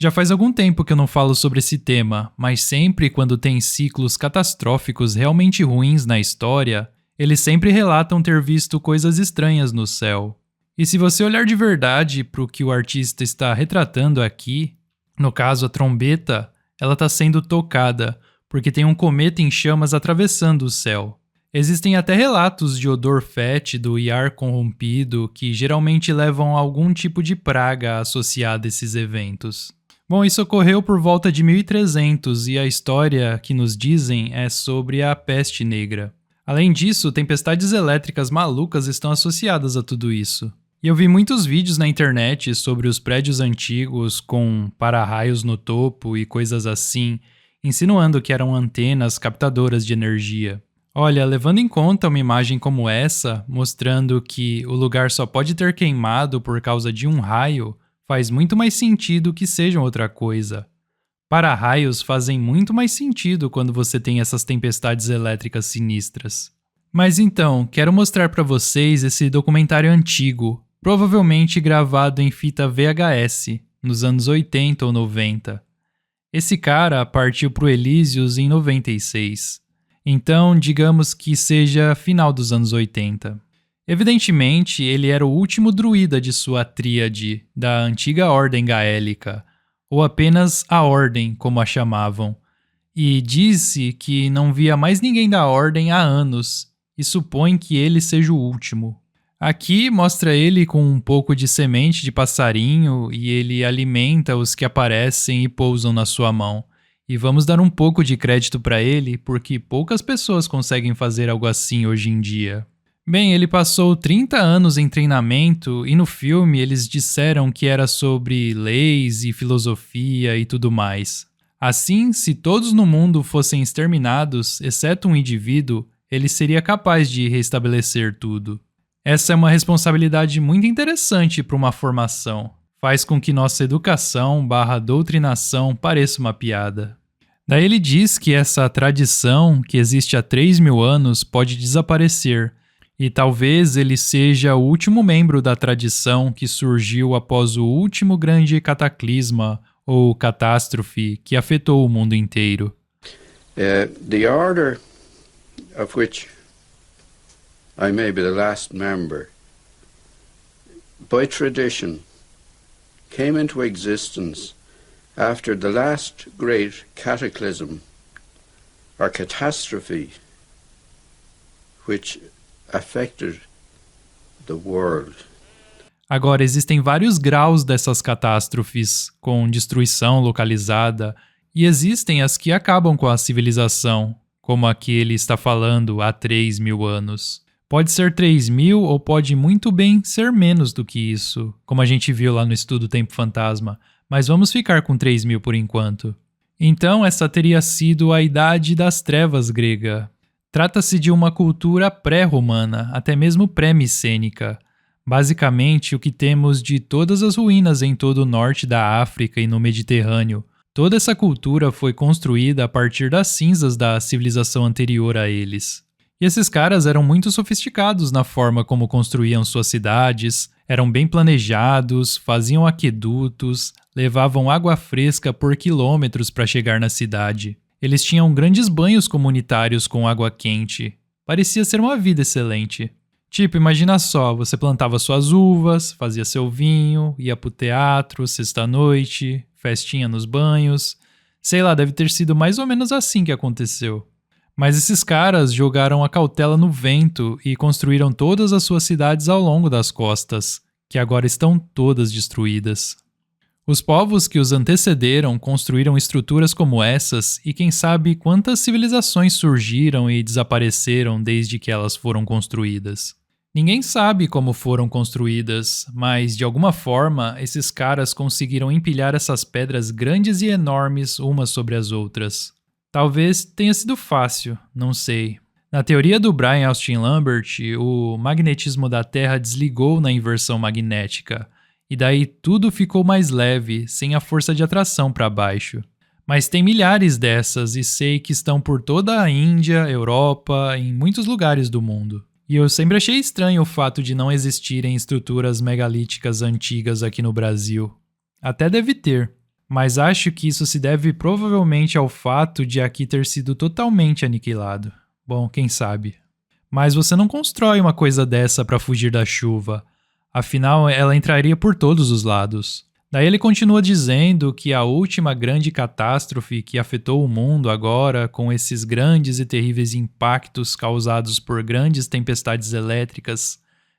Já faz algum tempo que eu não falo sobre esse tema, mas sempre quando tem ciclos catastróficos realmente ruins na história, eles sempre relatam ter visto coisas estranhas no céu. E se você olhar de verdade para o que o artista está retratando aqui, no caso a trombeta, ela está sendo tocada, porque tem um cometa em chamas atravessando o céu. Existem até relatos de odor fétido e ar corrompido que geralmente levam a algum tipo de praga associada a esses eventos. Bom, isso ocorreu por volta de 1300 e a história que nos dizem é sobre a peste negra. Além disso, tempestades elétricas malucas estão associadas a tudo isso. E eu vi muitos vídeos na internet sobre os prédios antigos com para-raios no topo e coisas assim, insinuando que eram antenas captadoras de energia. Olha, levando em conta uma imagem como essa, mostrando que o lugar só pode ter queimado por causa de um raio, faz muito mais sentido que sejam outra coisa. Para-raios fazem muito mais sentido quando você tem essas tempestades elétricas sinistras. Mas então, quero mostrar para vocês esse documentário antigo, provavelmente gravado em fita VHS, nos anos 80 ou 90. Esse cara partiu pro Elísios em 96. Então, digamos que seja final dos anos 80. Evidentemente, ele era o último druida de sua tríade, da antiga Ordem Gaélica, ou apenas a Ordem, como a chamavam, e disse que não via mais ninguém da Ordem há anos, e supõe que ele seja o último. Aqui mostra ele com um pouco de semente de passarinho e ele alimenta os que aparecem e pousam na sua mão. E vamos dar um pouco de crédito para ele, porque poucas pessoas conseguem fazer algo assim hoje em dia. Bem, ele passou 30 anos em treinamento e no filme eles disseram que era sobre leis e filosofia e tudo mais. Assim, se todos no mundo fossem exterminados, exceto um indivíduo, ele seria capaz de restabelecer tudo. Essa é uma responsabilidade muito interessante para uma formação. Faz com que nossa educação/doutrinação pareça uma piada. Daí ele diz que essa tradição, que existe há 3.000 anos, pode desaparecer, e talvez ele seja o último membro da tradição que surgiu após o último grande cataclisma ou catástrofe que afetou o mundo inteiro. The order of which I may be the last member, by tradition, came into existence after the last great cataclysm or catastrophe which affected the world. Agora, existem vários graus dessas catástrofes, com destruição localizada, e existem as que acabam com a civilização, como a que ele está falando há 3.000 anos. Pode ser 3.000 ou pode muito bem ser menos do que isso, como a gente viu lá no estudo Tempo Fantasma, mas vamos ficar com 3.000 por enquanto. Então, essa teria sido a Idade das Trevas grega. Trata-se de uma cultura pré-romana, até mesmo pré-micênica. Basicamente, o que temos de todas as ruínas em todo o norte da África e no Mediterrâneo. Toda essa cultura foi construída a partir das cinzas da civilização anterior a eles. E esses caras eram muito sofisticados na forma como construíam suas cidades, eram bem planejados, faziam aquedutos, levavam água fresca por quilômetros para chegar na cidade. Eles tinham grandes banhos comunitários com água quente. Parecia ser uma vida excelente. Tipo, imagina só, você plantava suas uvas, fazia seu vinho, ia pro teatro, sexta-noite, festinha nos banhos. Sei lá, deve ter sido mais ou menos assim que aconteceu. Mas esses caras jogaram a cautela no vento e construíram todas as suas cidades ao longo das costas, que agora estão todas destruídas. Os povos que os antecederam construíram estruturas como essas e quem sabe quantas civilizações surgiram e desapareceram desde que elas foram construídas. Ninguém sabe como foram construídas, mas de alguma forma esses caras conseguiram empilhar essas pedras grandes e enormes umas sobre as outras. Talvez tenha sido fácil, não sei. Na teoria do Brian Austin Lambert, o magnetismo da Terra desligou na inversão magnética, e daí tudo ficou mais leve, sem a força de atração para baixo. Mas tem milhares dessas e sei que estão por toda a Índia, Europa, em muitos lugares do mundo. E eu sempre achei estranho o fato de não existirem estruturas megalíticas antigas aqui no Brasil. Até deve ter. mas acho que isso se deve provavelmente ao fato de aqui ter sido totalmente aniquilado. Bom, quem sabe. Mas você não constrói uma coisa dessa para fugir da chuva. Afinal, ela entraria por todos os lados. Daí ele continua dizendo que a última grande catástrofe que afetou o mundo agora, com esses grandes e terríveis impactos causados por grandes tempestades elétricas,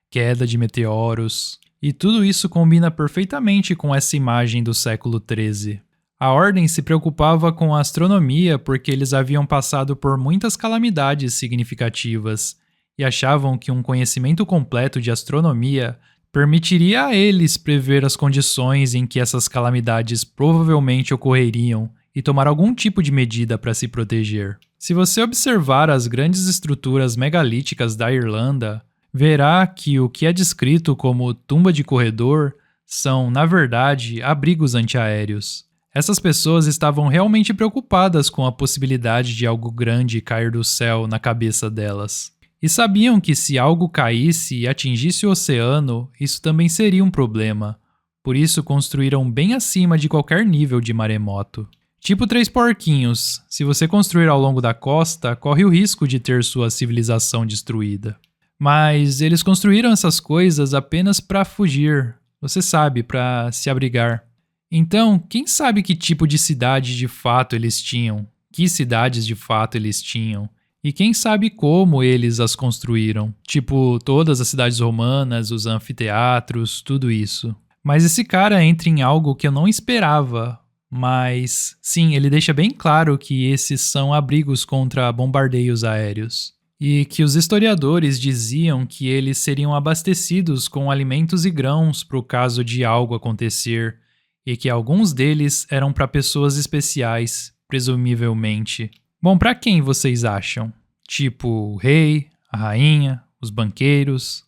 queda de meteoros, e tudo isso combina perfeitamente com essa imagem do século XIII. A Ordem se preocupava com a astronomia porque eles haviam passado por muitas calamidades significativas e achavam que um conhecimento completo de astronomia permitiria a eles prever as condições em que essas calamidades provavelmente ocorreriam e tomar algum tipo de medida para se proteger. Se você observar as grandes estruturas megalíticas da Irlanda, verá que o que é descrito como tumba de corredor são, na verdade, abrigos antiaéreos. Essas pessoas estavam realmente preocupadas com a possibilidade de algo grande cair do céu na cabeça delas. E sabiam que se algo caísse e atingisse o oceano, isso também seria um problema. Por isso construíram bem acima de qualquer nível de maremoto. Tipo 3 porquinhos, se você construir ao longo da costa, corre o risco de ter sua civilização destruída. Mas eles construíram essas coisas apenas para fugir, você sabe, para se abrigar. Então, quem sabe que tipo de cidade de fato eles tinham? Que cidades de fato eles tinham? E quem sabe como eles as construíram? Tipo, todas as cidades romanas, os anfiteatros, tudo isso. Mas esse cara entra em algo que eu não esperava. Mas, sim, ele deixa bem claro que esses são abrigos contra bombardeios aéreos. E que os historiadores diziam que eles seriam abastecidos com alimentos e grãos para o caso de algo acontecer. E que alguns deles eram para pessoas especiais, presumivelmente. Bom, pra quem vocês acham? Tipo, o rei, a rainha, os banqueiros?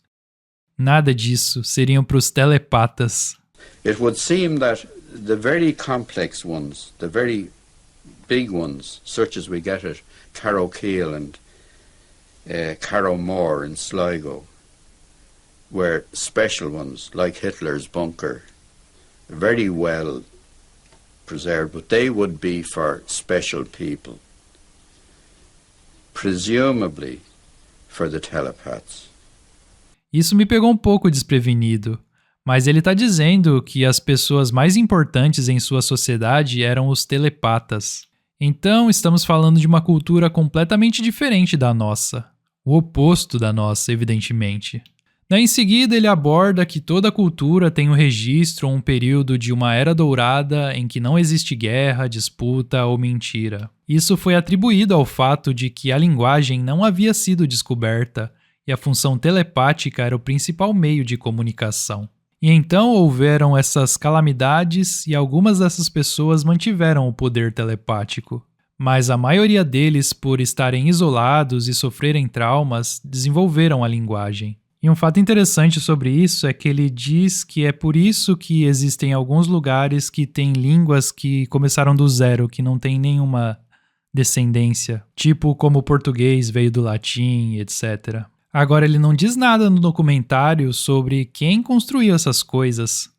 Nada disso, seriam pros telepatas. It would seem that the very complex ones, the very big ones, such as we get at Carrowkeel and Carrowmore in Sligo, were special ones, like Hitler's bunker, very well preserved, but they would be for special people. Presumably for the telepaths. Isso me pegou um pouco desprevenido, mas ele está dizendo que as pessoas mais importantes em sua sociedade eram os telepatas. Então estamos falando de uma cultura completamente diferente da nossa, o oposto da nossa, evidentemente. Daí em seguida ele aborda que toda cultura tem um registro ou um período de uma era dourada em que não existe guerra, disputa ou mentira. Isso foi atribuído ao fato de que a linguagem não havia sido descoberta e a função telepática era o principal meio de comunicação. E então houveram essas calamidades e algumas dessas pessoas mantiveram o poder telepático. Mas a maioria deles, por estarem isolados e sofrerem traumas, desenvolveram a linguagem. E um fato interessante sobre isso é que ele diz que é por isso que existem alguns lugares que têm línguas que começaram do zero, que não tem nenhuma descendência, tipo como o português veio do latim, etc. Agora ele não diz nada no documentário sobre quem construiu essas coisas.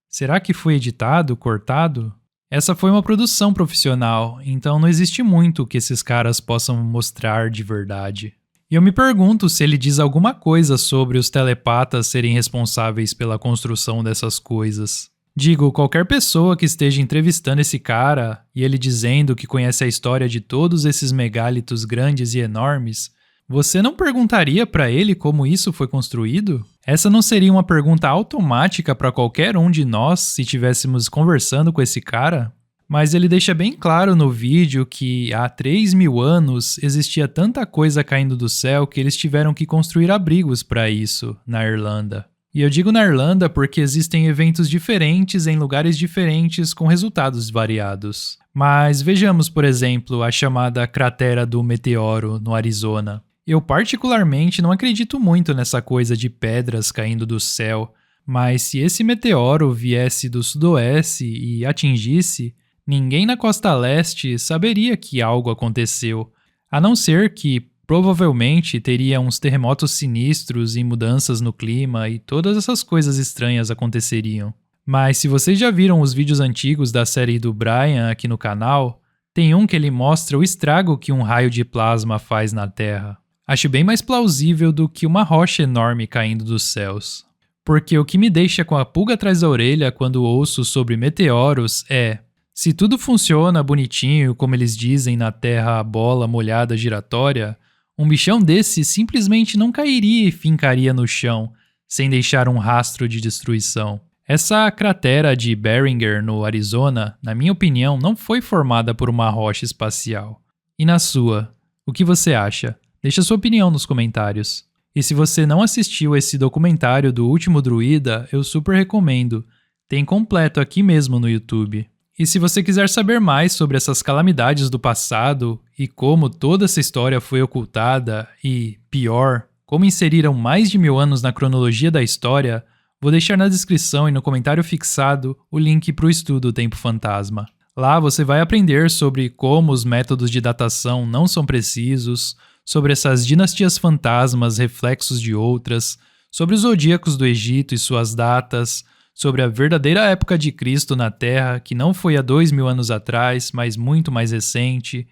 Será que foi editado, cortado? Essa foi uma produção profissional, então não existe muito que esses caras possam mostrar de verdade. E eu me pergunto se ele diz alguma coisa sobre os telepatas serem responsáveis pela construção dessas coisas. Digo, qualquer pessoa que esteja entrevistando esse cara e ele dizendo que conhece a história de todos esses megálitos grandes e enormes, você não perguntaria para ele como isso foi construído? Essa não seria uma pergunta automática para qualquer um de nós se estivéssemos conversando com esse cara? Mas ele deixa bem claro no vídeo que há 3.000 anos existia tanta coisa caindo do céu que eles tiveram que construir abrigos para isso, na Irlanda. E eu digo na Irlanda porque existem eventos diferentes em lugares diferentes com resultados variados. Mas vejamos, por exemplo, a chamada cratera do meteoro no Arizona. Eu particularmente não acredito muito nessa coisa de pedras caindo do céu, mas se esse meteoro viesse do sudoeste e atingisse, ninguém na costa leste saberia que algo aconteceu, a não ser que provavelmente teria uns terremotos sinistros e mudanças no clima e todas essas coisas estranhas aconteceriam. Mas se vocês já viram os vídeos antigos da série do Brian aqui no canal, tem um que ele mostra o estrago que um raio de plasma faz na Terra. Acho bem mais plausível do que uma rocha enorme caindo dos céus. Porque o que me deixa com a pulga atrás da orelha quando ouço sobre meteoros é: se tudo funciona bonitinho como eles dizem na Terra bola molhada giratória, um bichão desse simplesmente não cairia e fincaria no chão, sem deixar um rastro de destruição. Essa cratera de Beringer, no Arizona, na minha opinião, não foi formada por uma rocha espacial. E na sua, o que você acha? Deixa sua opinião nos comentários. E se você não assistiu esse documentário do Último Druida, eu super recomendo. Tem completo aqui mesmo no YouTube. E se você quiser saber mais sobre essas calamidades do passado e como toda essa história foi ocultada e, pior, como inseriram mais de 1000 anos na cronologia da história, vou deixar na descrição e no comentário fixado o link para o estudo Tempo Fantasma. Lá você vai aprender sobre como os métodos de datação não são precisos, sobre essas dinastias fantasmas reflexos de outras, sobre os zodíacos do Egito e suas datas, sobre a verdadeira época de Cristo na Terra, que não foi há 2000 anos atrás, mas muito mais recente,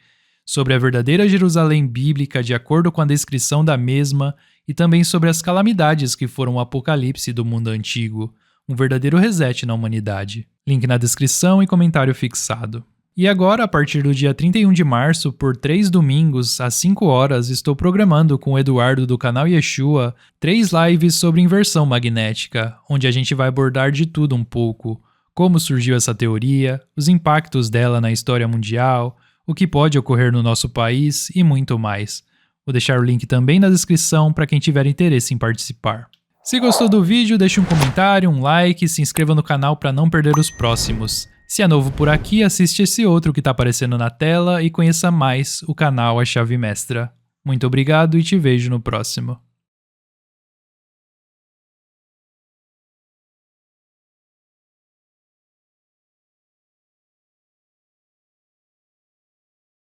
sobre a verdadeira Jerusalém bíblica de acordo com a descrição da mesma e também sobre as calamidades que foram o apocalipse do mundo antigo, um verdadeiro reset na humanidade. Link na descrição e comentário fixado. E agora, a partir do dia 31 de março, por 3 domingos, às 5 horas, estou programando com o Eduardo do canal Yeshua 3 lives sobre inversão magnética, onde a gente vai abordar de tudo um pouco, como surgiu essa teoria, os impactos dela na história mundial, o que pode ocorrer no nosso país e muito mais. Vou deixar o link também na descrição para quem tiver interesse em participar. Se gostou do vídeo, deixe um comentário, um like e se inscreva no canal para não perder os próximos. Se é novo por aqui, assiste esse outro que está aparecendo na tela e conheça mais o canal A Chave Mestra. Muito obrigado e te vejo no próximo.